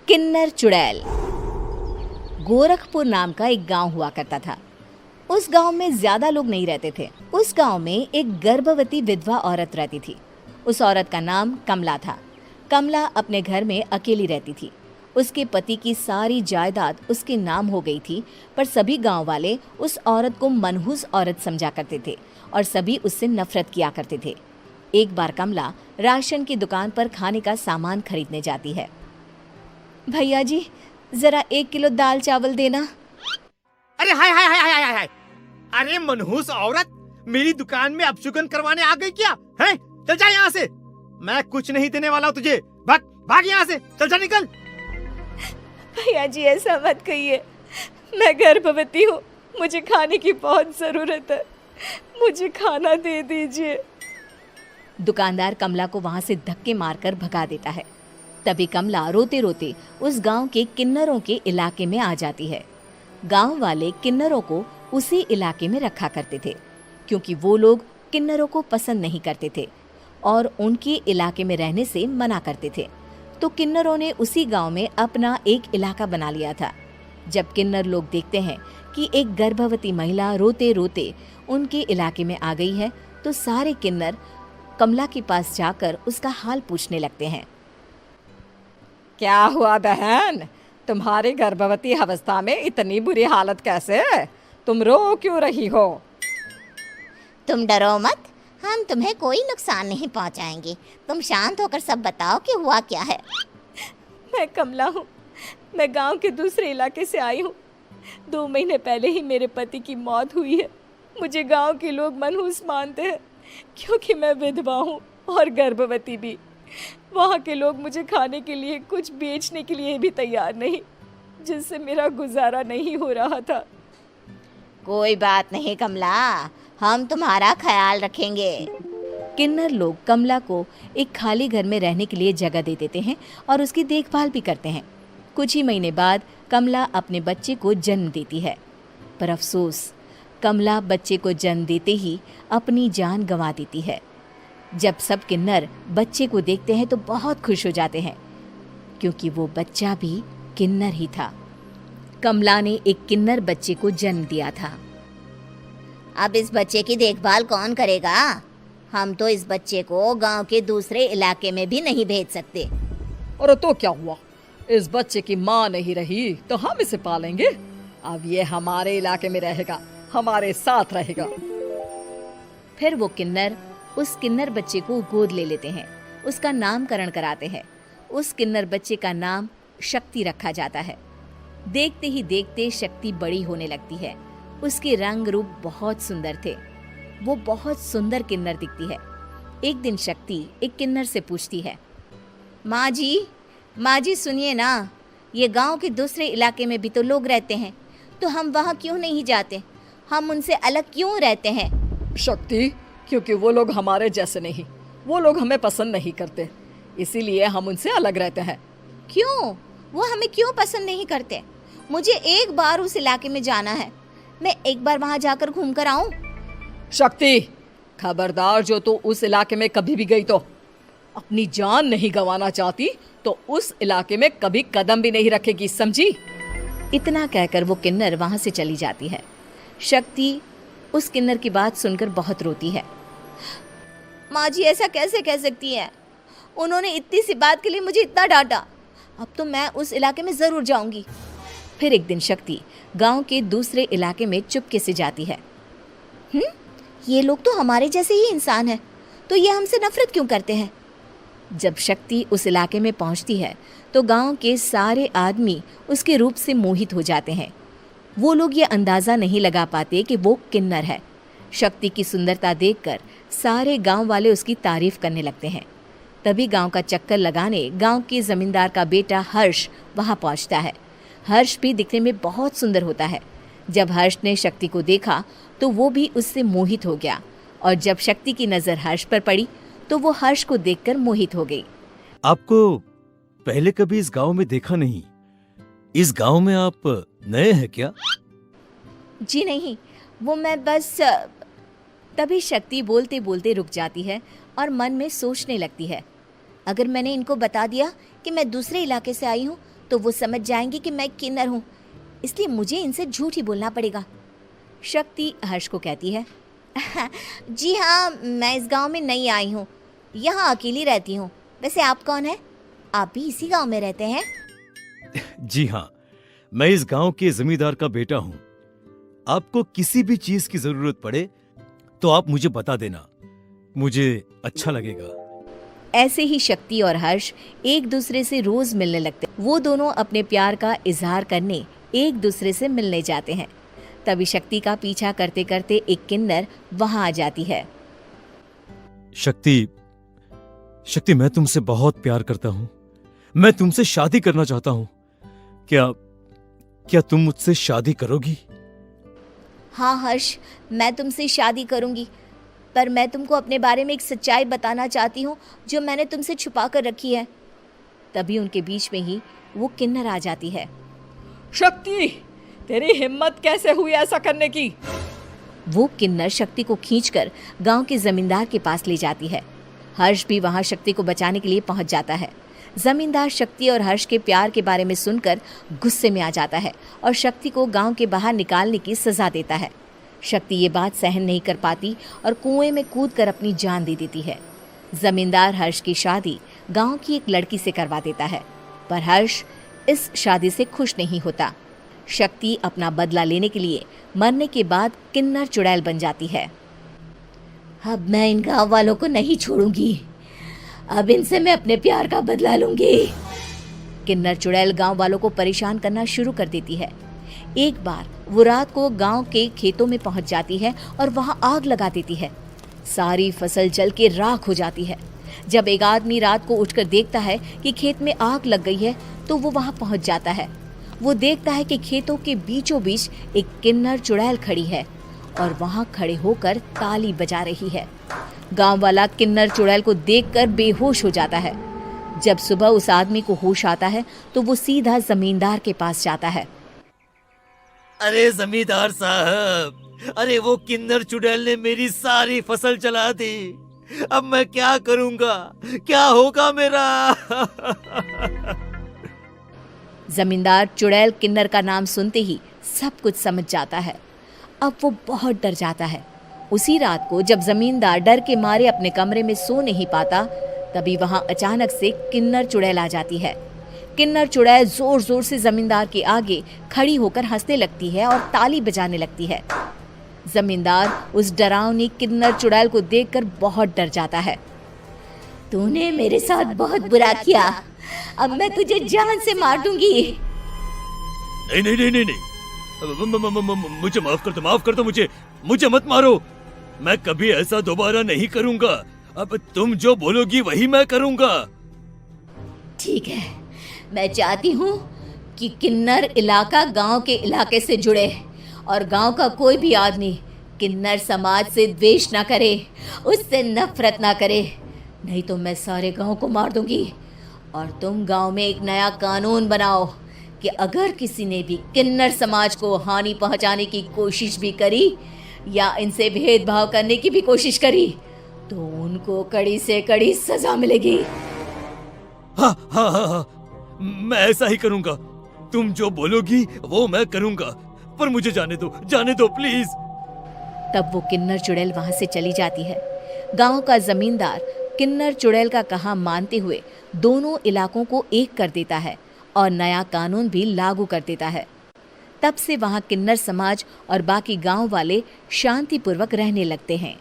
किन्नर चुड़ैल। गोरखपुर नाम का एक गांव हुआ करता था। उस गांव में ज्यादा लोग नहीं रहते थे। उस गांव में एक गर्भवती विधवा औरत रहती थी। उस औरत का नाम कमला था। कमला अपने घर में अकेली रहती थी। उसके पति की सारी जायदाद उसके नाम हो गई थी, पर सभी गांव वाले उस औरत को मनहूस औरत समझा करते थे और सभी उससे नफरत किया करते थे। एक बार कमला राशन की दुकान पर खाने का सामान खरीदने जाती है। भैया जी, जरा 1 किलो दाल चावल देना। अरे हाय हाय हाय हाय हाय हाय! अरे मनहूस औरत, मेरी दुकान में अपशुगन करवाने आ गई क्या? हैं? चल जा यहाँ से। मैं कुछ नहीं देने वाला हूँ तुझे। भाग भाग यहाँ से, चल जा, निकल। भैया जी, ऐसा मत कहिए। मैं गर्भवती हूँ, मुझे खाने की बहुत जरूरत है। मुझे खाना दे दीजिए। दुकानदार कमला को वहां से धक्के मारकर भगा देता है। तभी कमला रोते रोते उस गांव के किन्नरों के इलाके में आ जाती है। गांव वाले किन्नरों को उसी इलाके में रखा करते थे, क्योंकि वो लोग किन्नरों को पसंद नहीं करते थे और उनके इलाके में रहने से मना करते थे। तो किन्नरों ने उसी गांव में अपना एक इलाका बना लिया था। जब किन्नर लोग देखते हैं कि एक गर्भवती महिला रोते रोते उनके इलाके में आ गई है, तो सारे किन्नर कमला के पास जाकर उसका हाल पूछने लगते हैं। क्या हुआ बहन, तुम्हारी गर्भवती अवस्था में इतनी बुरी हालत कैसे है? तुम रो क्यों रही हो? तुम डरो मत, हम तुम्हें कोई नुकसान नहीं पहुंचाएंगे। तुम शांत होकर सब बताओ कि हुआ क्या है। मैं कमला हूँ। मैं गांव के दूसरे इलाके से आई हूँ। 2 महीने पहले ही मेरे पति की मौत हुई है। मुझे गांव के लोग मनहूस मानते हैं, क्योंकि मैं विधवा हूँ और गर्भवती भी। वहाँ के लोग मुझे खाने के लिए कुछ बेचने के लिए भी तैयार नहीं, जिससे मेरा गुजारा नहीं हो रहा था। कोई बात नहीं कमला, हम तुम्हारा ख्याल रखेंगे। किन्नर लोग कमला को एक खाली घर में रहने के लिए जगह दे देते हैं और उसकी देखभाल भी करते हैं। कुछ ही महीने बाद कमला अपने बच्चे को जन्म देती है, पर अफसोस, कमला बच्चे को जन्म देते ही अपनी जान गंवा देती है। जब सब किन्नर बच्चे को देखते हैं तो बहुत खुश हो जाते हैं, क्योंकि वो बच्चा भी किन्नर ही था। कमला ने एक किन्नर बच्चे को जन्म दिया था। अब इस बच्चे की देखभाल कौन करेगा? हम तो इस बच्चे को गांव के दूसरे इलाके में भी नहीं भेज सकते। और तो क्या हुआ, इस बच्चे की माँ नहीं रही तो हम इसे पालेंगे। अब ये हमारे इलाके में रहेगा, हमारे साथ रहेगा। फिर वो किन्नर उस किन्नर बच्चे को गोद ले लेते हैं, उसका नामकरण कराते हैं। उस किन्नर बच्चे का नाम शक्ति रखा जाता है। देखते ही देखते शक्ति बड़ी होने लगती है। उसके रंग रूप बहुत सुंदर थे। वो बहुत सुंदर किन्नर दिखती है। एक दिन शक्ति एक किन्नर से पूछती है, माँ जी सुनिए ना, ये गांव के दूसरे इलाके में भी तो लोग रहते हैं, तो हम वहाँ क्यों नहीं जाते? हम उनसे अलग क्यों रहते हैं? शक्ति, क्योंकि वो लोग हमारे जैसे नहीं, वो लोग हमें पसंद नहीं करते, इसीलिए हम उनसे अलग रहते हैं। क्यों? वो हमें क्यों पसंद नहीं करते? मुझे एक बार उस इलाके में जाना है। मैं एक बार वहाँ जाकर घूम कर आऊँ। शक्ति, खबरदार, जो तू उस इलाके में कभी भी गई तो अपनी जान नहीं गंवाना चाहती तो उस इलाके में कभी कदम भी नहीं रखेगी, समझी? इतना कहकर वो किन्नर वहाँ से चली जाती है। शक्ति उस किन्नर की बात सुनकर बहुत रोती है। माँ जी, ऐसा कैसे कह सकती हैं? उन्होंने इतनी सी बात के लिए मुझे इतना डांटा। अब तो मैं उस इलाके में ज़रूर जाऊंगी। फिर एक दिन शक्ति गांव के दूसरे इलाके में चुपके से जाती है। ये लोग तो हमारे जैसे ही इंसान हैं, तो ये हमसे नफरत क्यों करते हैं? जब शक्ति उस इलाके में पहुंचती है तो गांव के सारे आदमी उसके रूप से मोहित हो जाते हैं। वो लोग ये अंदाज़ा नहीं लगा पाते कि वो किन्नर है। शक्ति की सुंदरता देखकर सारे गांव वाले उसकी तारीफ करने लगते हैं। तभी गांव का चक्कर लगाने गांव के जमींदार का बेटा हर्ष वहां पहुंचता है। हर्ष भी दिखने में बहुत सुंदर होता है। जब हर्ष ने शक्ति को देखा तो वो भी उससे मोहित हो गया, और जब शक्ति की नज़र हर्ष पर पड़ी तो वो हर्ष को देखकर मोहित हो गई। आपको पहले कभी इस गांव में देखा नहीं। इस गांव में आप नए हैं क्या? जी नहीं, वो मैं बस। तभी शक्ति बोलते बोलते रुक जाती है और मन में सोचने लगती है, अगर मैंने इनको बता दिया कि मैं दूसरे इलाके से आई हूँ तो वो समझ जाएंगे कि मैं किन्नर हूँ, इसलिए मुझे इनसे झूठ ही बोलना पड़ेगा। शक्ति हर्ष को कहती है, जी हाँ, मैं इस गांव में नई आई हूँ, यहाँ अकेली रहती हूँ। वैसे आप कौन है? आप भी इसी गांव में रहते हैं? जी हाँ, मैं इस गांव के जमींदार का बेटा हूँ। आपको किसी भी चीज की जरूरत पड़े तो आप मुझे बता देना, मुझे अच्छा लगेगा। ऐसे ही शक्ति और हर्ष एक दूसरे से रोज मिलने लगते। वो दोनों अपने प्यार का इजहार करने एक दूसरे से मिलने जाते हैं। तभी शक्ति का पीछा करते करते एक किन्नर वहां आ जाती है। शक्ति, शक्ति, मैं तुमसे बहुत प्यार करता हूँ। मैं तुमसे शादी करना चाहता हूँ। क्या तुम मुझसे शादी करोगी? हाँ हर्ष, मैं तुमसे शादी करूँगी, पर मैं तुमको अपने बारे में एक सच्चाई बताना चाहती हूँ जो मैंने तुमसे छुपा कर रखी है। तभी उनके बीच में ही वो किन्नर आ जाती है। शक्ति, तेरी हिम्मत कैसे हुई ऐसा करने की? वो किन्नर शक्ति को खींचकर गांव के जमींदार के पास ले जाती है। हर्ष भी वहां शक्ति को बचाने के लिए पहुंच जाता है। जमींदार शक्ति और हर्ष के प्यार के बारे में सुनकर गुस्से में आ जाता है और शक्ति को गांव के बाहर निकालने की सजा देता है। शक्ति ये बात सहन नहीं कर पाती और कुएं में कूदकर अपनी जान दे देती है। जमींदार हर्ष की शादी गांव की एक लड़की से करवा देता है, पर हर्ष इस शादी से खुश नहीं होता। शक्ति अपना बदला लेने के लिए मरने के बाद किन्नर चुड़ैल बन जाती है। अब मैं इन गाँव वालों को नहीं छोड़ूंगी, अब इनसे मैं अपने प्यार का बदला लूंगी। किन्नर चुड़ैल गांव वालों को परेशान करना शुरू कर देती है। एक बार वो रात को गांव के खेतों में पहुंच जाती है और वहां आग लगा देती है। सारी फसल जल के राख हो जाती है। जब एक आदमी रात को उठकर देखता है कि खेत में आग लग गई है तो वो वहां पहुंच जाता है। वो देखता है कि खेतों के बीचों बीच एक किन्नर चुड़ैल खड़ी है और वहां खड़े होकर ताली बजा रही है। गांव वाला किन्नर चुड़ैल को देखकर बेहोश हो जाता है। जब सुबह उस आदमी को होश आता है तो वो सीधा जमींदार के पास जाता है। अरे जमींदार साहब, अरे वो किन्नर चुड़ैल ने मेरी सारी फसल जला दी। अब मैं क्या करूंगा? क्या होगा मेरा? जमींदार चुड़ैल किन्नर का नाम सुनते ही सब कुछ समझ जाता है। अब वो बहुत डर जाता है। उसी रात को जब जमींदार डर के मारे अपने कमरे में सो नहीं पाता, तभी वहां अचानक से किन्नर चुड़ैल आ जाती है। किन्नर चुड़ैल जोर जोर से जमींदार के आगे खड़ी होकर हंसने लगती है और ताली बजाने लगती है। जमींदार उस डरावनी किन्नर चुड़ैल को देखकर बहुत डर जाता है। तूने मेरे साथ बहुत बुरा किया, अब मैं तुझे जान से मार दूंगी। नहीं नहीं नहीं नहीं नहीं, मुझे माफ कर दो, मुझे मत मारो। मैं कभी ऐसा दोबारा नहीं करूंगा। अब तुम जो बोलोगी वही मैं करूंगा। ठीक है, मैं चाहती हूँ कि किन्नर इलाका गांव के इलाके से जुड़े और गांव का कोई भी आदमी किन्नर समाज से द्वेष ना करे, उससे नफरत ना करे, नहीं तो मैं सारे गांव को मार दूंगी। और तुम गांव में एक नया कानून बनाओ कि अगर किसी ने भी किन्नर समाज को हानि पहुंचाने की कोशिश भी करी या इनसे भेदभाव करने की भी कोशिश करी तो उनको कड़ी से कड़ी सजा मिलेगी। हाँ हाँ हाँ हाँ, मैं ऐसा ही करूंगा। तुम जो बोलोगी वो मैं करूंगा, पर मुझे जाने दो प्लीज। तब वो किन्नर चुड़ैल वहां से चली जाती है। गांव का जमींदार किन्नर चुड़ैल का कहा मानते हुए दोनों इलाकों को एक कर देता है और नया कानून भी लागू कर देता है। तब से वहां किन्नर समाज और बाकी गांव वाले शांतिपूर्वक रहने लगते हैं।